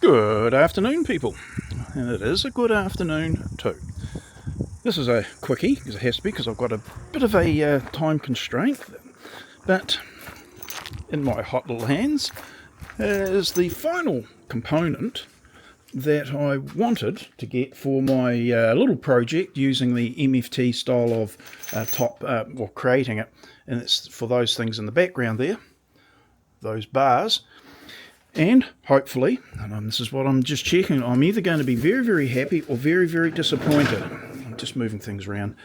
Good afternoon, people, and it is a good afternoon too. This is a quickie, because it has to be, because I've got a bit of a time constraint, but in my hot little hands is the final component that I wanted to get for my little project using the MFT style of creating it, and it's for those things in the background there, those bars. And hopefully, and this is what I'm just checking, I'm either going to be very, very happy or very, very disappointed. I'm just moving things around.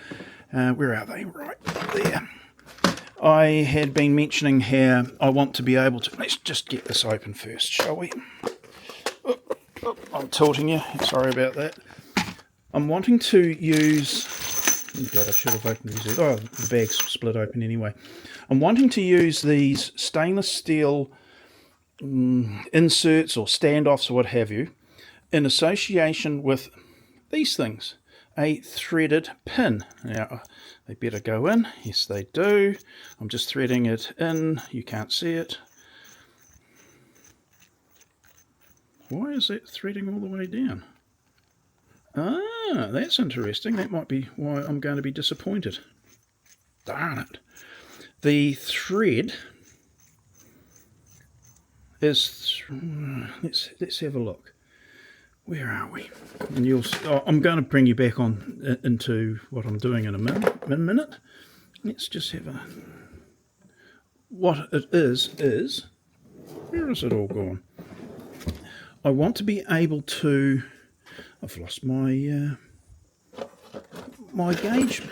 Where are they? Right there. I had been mentioning how I want to be able to... Let's just get this open first, shall we? Oh, I'm tilting you. Sorry about that. I'm wanting to use... Oh God, I should have opened these. Oh, the bag's split open anyway. I'm wanting to use these stainless steel inserts or standoffs or what have you in association with these things, a threaded pin. Now they better go in. Yes, they do. I'm just threading it in. You can't see it. Why is that threading all the way down? Ah, that's interesting. That might be why I'm going to be disappointed. Darn it. The thread is, let's have a look. Where are we? And I'm going to bring you back on into what I'm doing in a minute. Let's just have a... What it is where is it all gone? I want to be able to... I've lost my my gauge.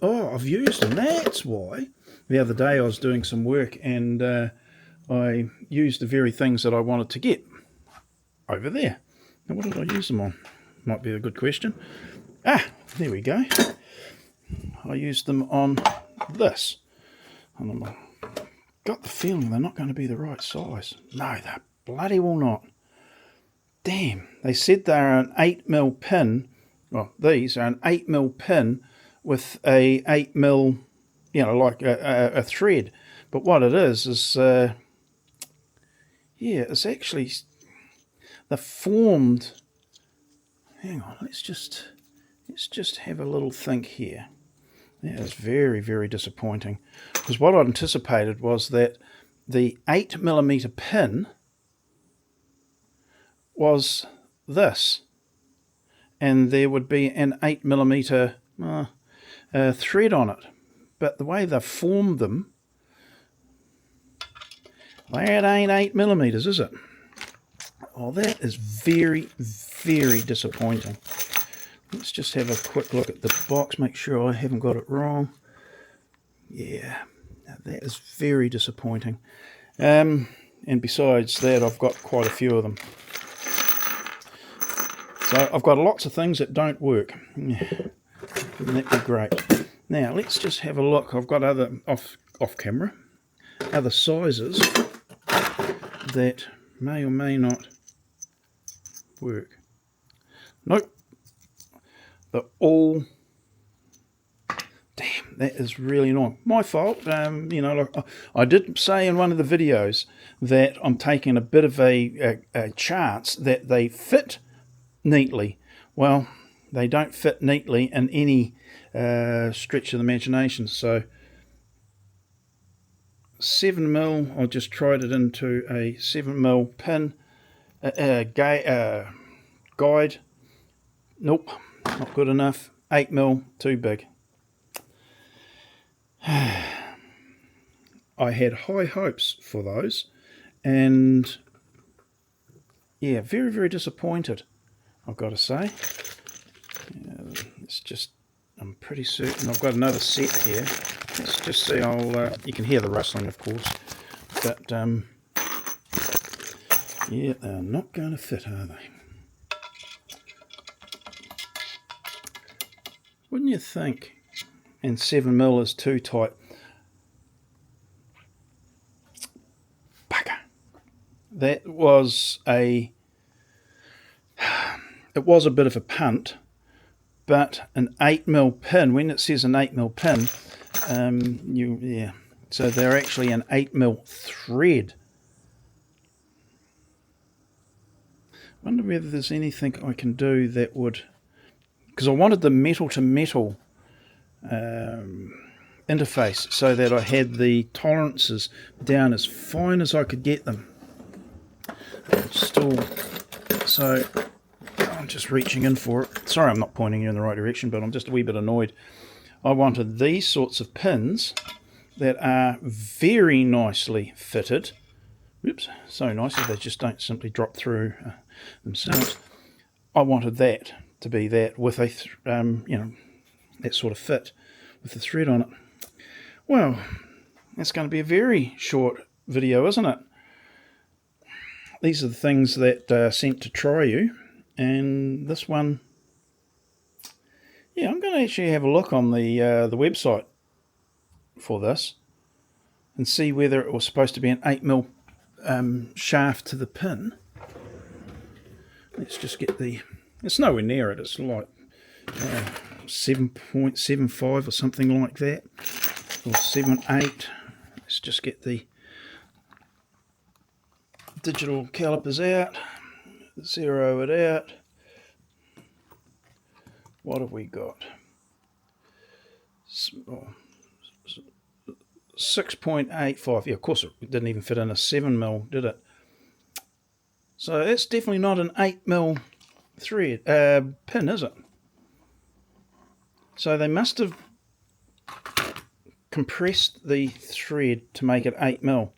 I've used them. That's why. The other day I was doing some work and I used the very things that I wanted to get over there. Now, what did I use them on? Might be a good question. Ah, there we go. I used them on this. And I've got the feeling they're not going to be the right size. No, they bloody well not. Damn, they said they're an 8mm pin. Well, these are an 8mm pin with a 8mm, like a thread. But what it is yeah, it's actually, they're formed. Hang on, let's just have a little think here. That is very, very disappointing, because what I anticipated was that the 8mm pin was this, and there would be an 8mm thread on it. But the way they've formed them, that ain't 8mm, is it? Oh, that is very, very disappointing. Let's just have a quick look at the box, make sure I haven't got it wrong. Yeah, that is very disappointing. And besides that, I've got quite a few of them. So I've got lots of things that don't work. Wouldn't that be great? Now, let's just have a look. I've got other, off camera, other sizes that may or may not work. Nope. They're all... Damn, that is really annoying. My fault. Like I did say in one of the videos that I'm taking a bit of a chance that they fit neatly. Well, they don't fit neatly in any stretch of the imagination. So 7mm, I just tried it into a 7mm pin guide. Nope, not good enough. 8mm, too big. I had high hopes for those, and yeah, very, very disappointed, I've got to say. It's just, I'm pretty certain I've got another set here. Let's just see. You can hear the rustling, of course, but yeah, they're not going to fit, are they? Wouldn't you think? And 7mm is too tight. Bugger. That was it was a bit of a punt, but an 8mm pin, when it says an 8mm pin, so they're actually an 8mm thread. wonder whether there's anything I can do that would, because I wanted the metal to metal interface so that I had the tolerances down as fine as I could get them. Still, so I'm just reaching in for it. Sorry, I'm not pointing you in the right direction, but I'm just a wee bit annoyed. I wanted these sorts of pins that are very nicely fitted. Oops, so nice that they just don't simply drop through themselves. I wanted that to be that with a, that sort of fit with the thread on it. Well, that's going to be a very short video, isn't it? These are the things that are sent to try you, and this one, yeah, I'm going to actually have a look on the website for this and see whether it was supposed to be an 8mm shaft to the pin. Let's just get the, it's nowhere near it, it's like 7.75 or something like that, or 7.8. Let's just get the digital calipers out, zero it out. What have we got? 6.85. Yeah, of course it didn't even fit in a 7mm, did it? So it's definitely not an 8mm thread pin, is it? So they must have compressed the thread to make it 8mm,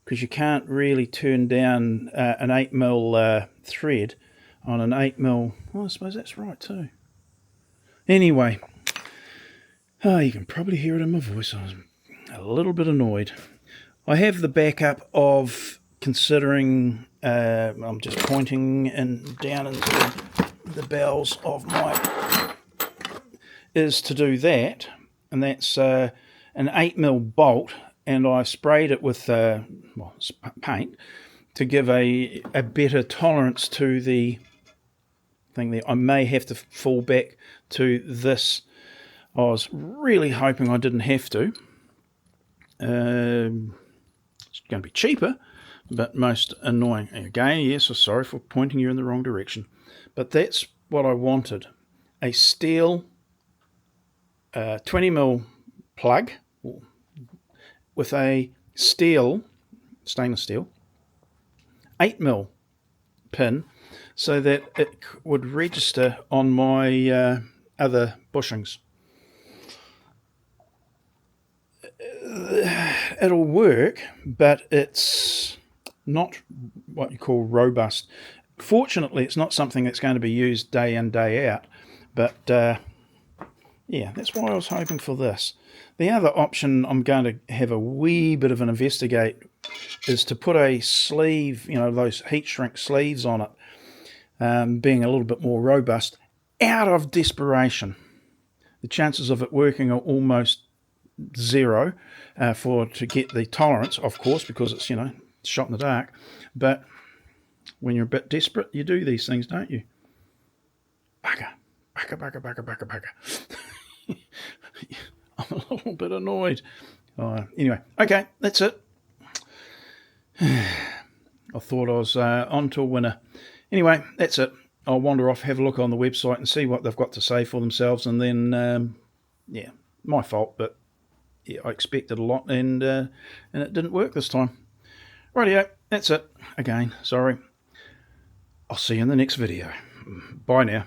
because you can't really turn down an 8mm thread on an 8mm. Well, I suppose that's right too. Anyway, you can probably hear it in my voice. I was a little bit annoyed. I have the backup of considering, I'm just pointing down into the bowels of my, is to do that, and that's an 8mm bolt, and I sprayed it with paint to give a better tolerance to the thing there. I may have to fall back to this. I was really hoping I didn't have to. It's going to be cheaper, but most annoying. Again, yes, sorry for pointing you in the wrong direction, but that's what I wanted. A steel 20mm plug with a stainless steel 8mm pin, so that it would register on my other bushings. It'll work, but it's not what you call robust. Fortunately, it's not something that's going to be used day in, day out, but yeah, that's why I was hoping for this. The other option I'm going to have a wee bit of an investigate is to put a sleeve, those heat shrink sleeves on it, being a little bit more robust, out of desperation. The chances of it working are almost zero to get the tolerance, of course, because it's, shot in the dark. But when you're a bit desperate, you do these things, don't you? Bugger. I'm a little bit annoyed. Anyway, okay, that's it. I thought I was on to a winner. Anyway, that's it. I'll wander off, have a look on the website and see what they've got to say for themselves, and then, yeah, my fault, but yeah, I expected a lot, and it didn't work this time. Rightio, that's it. Again, sorry. I'll see you in the next video. Bye now.